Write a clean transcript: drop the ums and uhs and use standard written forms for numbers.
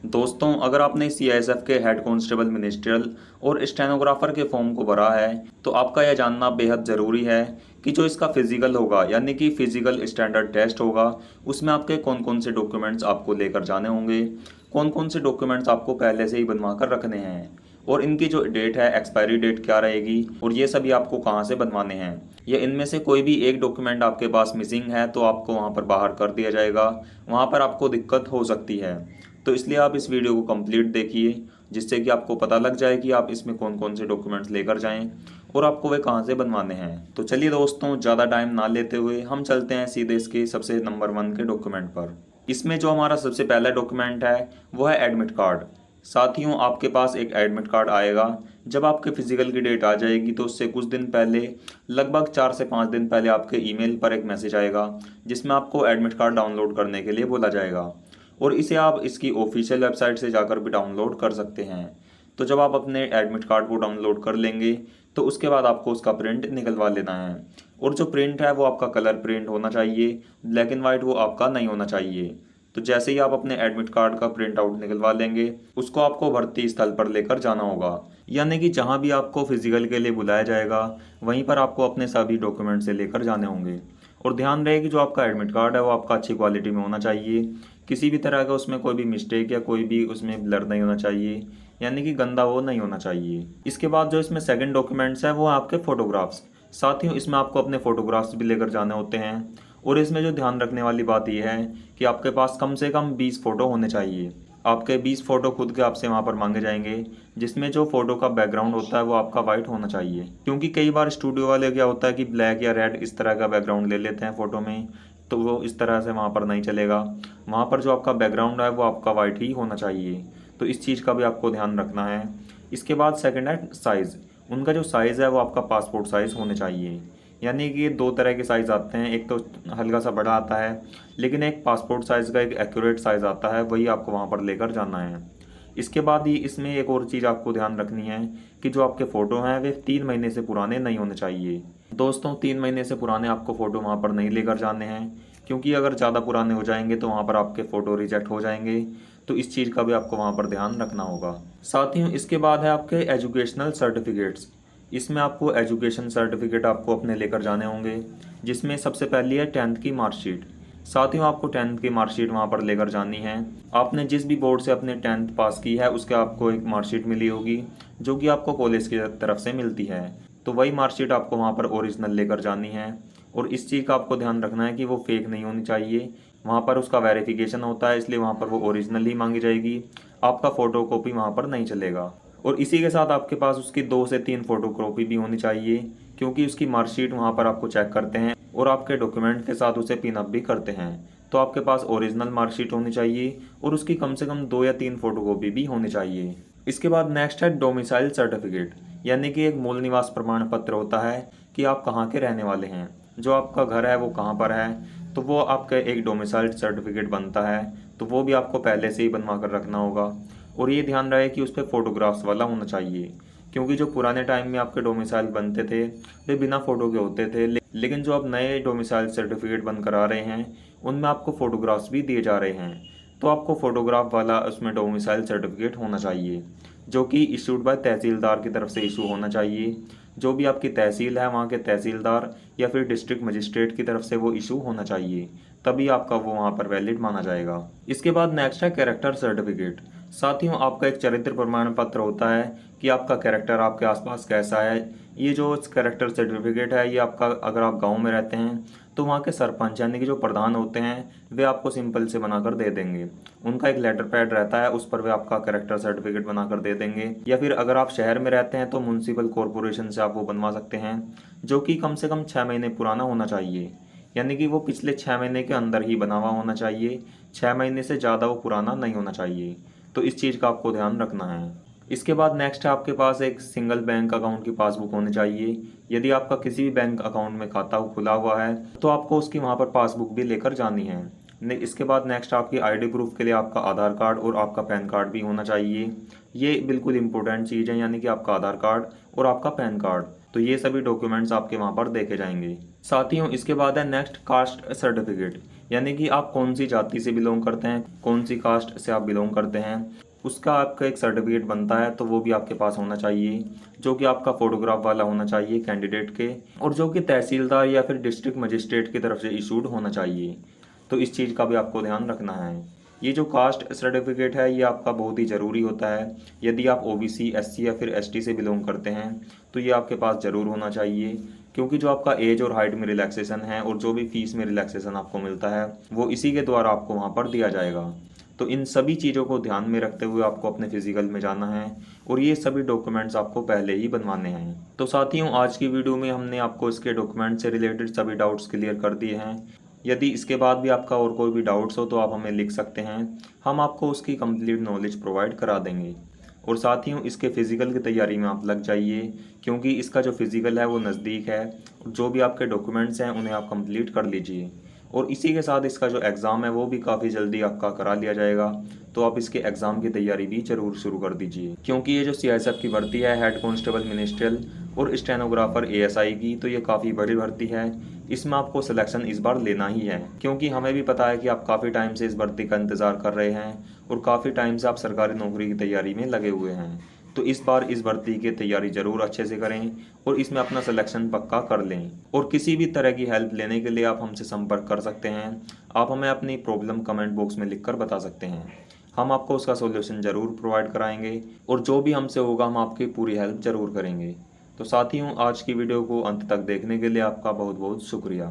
दोस्तों, अगर आपने सीआईएसएफ के हेड कांस्टेबल मिनिस्ट्रियल और स्टेनोग्राफर के फॉर्म को भरा है तो आपका यह जानना बेहद ज़रूरी है कि जो इसका फिजिकल होगा यानी कि फिजिकल स्टैंडर्ड टेस्ट होगा उसमें आपके कौन कौन से डॉक्यूमेंट्स आपको लेकर जाने होंगे, कौन कौन से डॉक्यूमेंट्स आपको पहले से ही बनवा कर रखने हैं और इनकी जो डेट है एक्सपायरी डेट क्या रहेगी और ये सभी आपको कहाँ से बनवाने हैं। या इनमें से कोई भी एक डॉक्यूमेंट आपके पास मिसिंग है तो आपको वहाँ पर बाहर कर दिया जाएगा, वहाँ पर आपको दिक्कत हो सकती है। तो इसलिए आप इस वीडियो को कंप्लीट देखिए जिससे कि आपको पता लग जाए कि आप इसमें कौन कौन से डॉक्यूमेंट्स लेकर जाएं और आपको वे कहाँ से बनवाने हैं। तो चलिए दोस्तों, ज़्यादा टाइम ना लेते हुए हम चलते हैं सीधे इसके सबसे नंबर 1 के डॉक्यूमेंट पर। इसमें जो हमारा सबसे पहला डॉक्यूमेंट है वो है एडमिट कार्ड। साथियों, आपके पास एक एडमिट कार्ड आएगा। जब आपके फिजिकल की डेट आ जाएगी तो उससे कुछ दिन पहले, लगभग 4 से 5 दिन पहले आपके ईमेल पर एक मैसेज आएगा जिसमें आपको एडमिट कार्ड डाउनलोड करने के लिए बोला जाएगा और इसे आप इसकी ऑफिशियल वेबसाइट से जाकर भी डाउनलोड कर सकते हैं। तो जब आप अपने एडमिट कार्ड को डाउनलोड कर लेंगे तो उसके बाद आपको उसका प्रिंट निकलवा लेना है और जो प्रिंट है वो आपका कलर प्रिंट होना चाहिए, ब्लैक एंड वाइट वो आपका नहीं होना चाहिए। तो जैसे ही आप अपने एडमिट कार्ड का प्रिंट आउट निकलवा लेंगे उसको आपको भर्ती स्थल पर लेकर जाना होगा, यानी कि जहाँ भी आपको फिजिकल के लिए बुलाया जाएगा वहीं पर आपको अपने सभी डॉक्यूमेंट से लेकर जाने होंगे। और ध्यान रहे कि जो आपका एडमिट कार्ड है वो आपका अच्छी क्वालिटी में होना चाहिए, किसी भी तरह का उसमें कोई भी मिस्टेक या कोई भी उसमें ब्लर नहीं होना चाहिए, यानी कि गंदा वो नहीं होना चाहिए। इसके बाद जो इसमें सेकंड डॉक्यूमेंट्स है वो आपके फोटोग्राफ्स। साथियों, इसमें आपको अपने फोटोग्राफ्स भी लेकर जाने होते हैं और इसमें जो ध्यान रखने वाली बात यह है कि आपके पास कम से कम 20 फ़ोटो होने चाहिए। आपके 20 फ़ोटो खुद के आपसे वहाँ पर मांगे जाएंगे जिसमें जो फ़ोटो का बैकग्राउंड होता है वो आपका वाइट होना चाहिए, क्योंकि कई बार स्टूडियो वाले क्या होता है कि ब्लैक या रेड इस तरह का बैकग्राउंड ले लेते हैं फ़ोटो में, तो वो इस तरह से वहाँ पर नहीं चलेगा। वहाँ पर जो आपका बैकग्राउंड है वो आपका वाइट ही होना चाहिए। तो इस चीज़ का भी आपको ध्यान रखना है। इसके बाद सेकंड है साइज़। उनका जो साइज़ है वो आपका पासपोर्ट साइज़ होने चाहिए, यानी कि ये दो तरह के साइज़ आते हैं, एक तो हल्का सा बड़ा आता है लेकिन एक पासपोर्ट साइज़ का एक एक्यूरेट साइज़ आता है, वही आपको वहाँ पर लेकर जाना है। इसके बाद ही इसमें एक और चीज़ आपको ध्यान रखनी है कि जो आपके फ़ोटो हैं वे 3 महीने से पुराने नहीं होने चाहिए। दोस्तों, 3 महीने से पुराने आपको फ़ोटो वहाँ पर नहीं लेकर जाने हैं, क्योंकि अगर ज़्यादा पुराने हो जाएंगे तो वहाँ पर आपके फ़ोटो रिजेक्ट हो जाएंगे। तो इस चीज़ का भी आपको वहाँ पर ध्यान रखना होगा। साथियों, इसके बाद है आपके एजुकेशनल सर्टिफिकेट्स। इसमें आपको एजुकेशन सर्टिफिकेट आपको अपने लेकर जाने होंगे, जिसमें सबसे पहली है 10th की मार्कशीट। साथियों, आपको 10th की मार्कशीट वहाँ पर लेकर जानी है। आपने जिस भी बोर्ड से अपने 10th पास की है उसके आपको एक मार्कशीट मिली होगी जो कि आपको कॉलेज की तरफ से मिलती है, तो वही मार्कशीट आपको वहाँ पर ओरिजिनल लेकर जानी है। और इस चीज़ का आपको ध्यान रखना है कि वो फेक नहीं होनी चाहिए। वहाँ पर उसका वेरिफिकेशन होता है, इसलिए वहाँ पर वो ओरिजिनल ही मांगी जाएगी, आपका फ़ोटो कॉपी वहाँ पर नहीं चलेगा। और इसी के साथ आपके पास उसकी 2 से 3 फ़ोटो कॉपी भी होनी चाहिए, क्योंकि उसकी मार्कशीट वहाँ पर आपको चेक करते हैं और आपके डॉक्यूमेंट के साथ उसे पिन अप भी करते हैं। तो आपके पास ओरिजिनल मार्कशीट होनी चाहिए और उसकी कम से कम 2 या 3 फ़ोटो कॉपी भी होनी चाहिए। इसके बाद नेक्स्ट है डोमिसाइल सर्टिफिकेट, यानी कि एक मूल निवास प्रमाण पत्र होता है कि आप कहाँ के रहने वाले हैं, जो आपका घर है वो कहाँ पर है, तो वो आपका एक डोमिसाइल सर्टिफिकेट बनता है। तो वो भी आपको पहले से ही बनवा कर रखना होगा और ये ध्यान रहे कि उस पर फोटोग्राफ्स वाला होना चाहिए, क्योंकि जो पुराने टाइम में आपके डोमिसाइल बनते थे वे बिना फ़ोटो के होते थे, लेकिन जो अब नए डोमिसाइल सर्टिफिकेट बनकर आ रहे हैं उनमें आपको फ़ोटोग्राफ्स भी दिए जा रहे हैं। तो आपको फ़ोटोग्राफ वाला उसमें डोमिसाइल सर्टिफिकेट होना चाहिए, जो कि इशूड बाय तहसीलदार की तरफ से इशू होना चाहिए। जो भी आपकी तहसील है वहाँ के तहसीलदार या फिर डिस्ट्रिक्ट मजिस्ट्रेट की तरफ से वो इशू होना चाहिए, तभी आपका वो वहाँ पर वैलिड माना जाएगा। इसके बाद नेक्स्ट है कैरेक्टर सर्टिफिकेट। साथियों, आपका एक चरित्र प्रमाण पत्र होता है कि आपका कैरेक्टर आपके आसपास कैसा है। ये जो कैरेक्टर सर्टिफिकेट है ये आपका, अगर आप गांव में रहते हैं तो वहाँ के सरपंच यानी कि जो प्रधान होते हैं वे आपको सिंपल से बनाकर दे देंगे। उनका एक लेटर पैड रहता है, उस पर वे आपका कैरेक्टर सर्टिफिकेट बनाकर दे देंगे। या फिर अगर आप शहर में रहते हैं तो म्यूनसिपल कॉरपोरेशन से आप वो बनवा सकते हैं, जो कि कम से कम 6 महीने पुराना होना चाहिए, यानी कि वो पिछले 6 महीने के अंदर ही बना हुआ होना चाहिए। 6 महीने से ज़्यादा वो पुराना नहीं होना चाहिए। तो इस चीज़ का आपको ध्यान रखना है। इसके बाद नेक्स्ट है आपके पास एक सिंगल बैंक अकाउंट की पासबुक होनी चाहिए। यदि आपका किसी भी बैंक अकाउंट में खाता खुला हुआ है तो आपको उसकी वहाँ पर पासबुक भी लेकर जानी है। इसके बाद नेक्स्ट आपकी आईडी प्रूफ के लिए आपका आधार कार्ड और आपका पैन कार्ड भी होना चाहिए। ये बिल्कुल इंपॉर्टेंट चीज़ है, यानी कि आपका आधार कार्ड और आपका पैन कार्ड। तो ये सभी डॉक्यूमेंट्स आपके वहाँ पर देखे जाएंगे। साथियों, इसके बाद है नेक्स्ट कास्ट सर्टिफिकेट, यानी कि आप कौन सी जाति से बिलोंग करते हैं, कौन सी कास्ट से आप बिलोंग करते हैं, उसका आपका एक सर्टिफिकेट बनता है, तो वो भी आपके पास होना चाहिए, जो कि आपका फोटोग्राफ वाला होना चाहिए कैंडिडेट के, और जो कि तहसीलदार या फिर डिस्ट्रिक्ट मजिस्ट्रेट की तरफ से इशूड होना चाहिए। तो इस चीज़ का भी आपको ध्यान रखना है। ये जो कास्ट सर्टिफिकेट है ये आपका बहुत ही ज़रूरी होता है। यदि आप ओबीसी, एससी या फिर एसटी से बिलोंग करते हैं तो ये आपके पास ज़रूर होना चाहिए, क्योंकि जो आपका एज और हाइट में रिलैक्सेशन है और जो भी फीस में रिलैक्सेशन आपको मिलता है वो इसी के द्वारा आपको वहाँ पर दिया जाएगा। तो इन सभी चीज़ों को ध्यान में रखते हुए आपको अपने फिजिकल में जाना है और ये सभी डॉक्यूमेंट्स आपको पहले ही बनवाने हैं। तो साथियों, आज की वीडियो में हमने आपको इसके डॉक्यूमेंट से रिलेटेड सभी डाउट्स क्लियर कर दिए हैं। यदि इसके बाद भी आपका और कोई भी डाउट्स हो तो आप हमें लिख सकते हैं, हम आपको उसकी कंप्लीट नॉलेज प्रोवाइड करा देंगे। और साथियों, इसके फिज़िकल की तैयारी में आप लग जाइए, क्योंकि इसका जो फिज़िकल है वो नज़दीक है। जो भी आपके डॉक्यूमेंट्स हैं उन्हें आप कंप्लीट कर लीजिए, और इसी के साथ इसका जो एग्ज़ाम है वो भी काफ़ी जल्दी आपका करा लिया जाएगा। तो आप इसके एग्ज़ाम की तैयारी भी ज़रूर शुरू कर दीजिए, क्योंकि ये जो सीआईएसएफ की भर्ती है हेड कांस्टेबल मिनिस्ट्रियल और स्टेनोग्राफर एएसआई की, तो ये काफ़ी बड़ी भर्ती है। इसमें आपको सिलेक्शन इस बार लेना ही है, क्योंकि हमें भी पता है कि आप काफ़ी टाइम से इस भर्ती का इंतज़ार कर रहे हैं और काफ़ी टाइम से आप सरकारी नौकरी की तैयारी में लगे हुए हैं। तो इस बार इस भर्ती की तैयारी ज़रूर अच्छे से करें और इसमें अपना सिलेक्शन पक्का कर लें। और किसी भी तरह की हेल्प लेने के लिए आप हमसे संपर्क कर सकते हैं। आप हमें अपनी प्रॉब्लम कमेंट बॉक्स में लिखकर बता सकते हैं, हम आपको उसका सॉल्यूशन ज़रूर प्रोवाइड कराएंगे, और जो भी हमसे होगा हम आपकी पूरी हेल्प ज़रूर करेंगे। तो साथियों, आज की वीडियो को अंत तक देखने के लिए आपका बहुत बहुत शुक्रिया।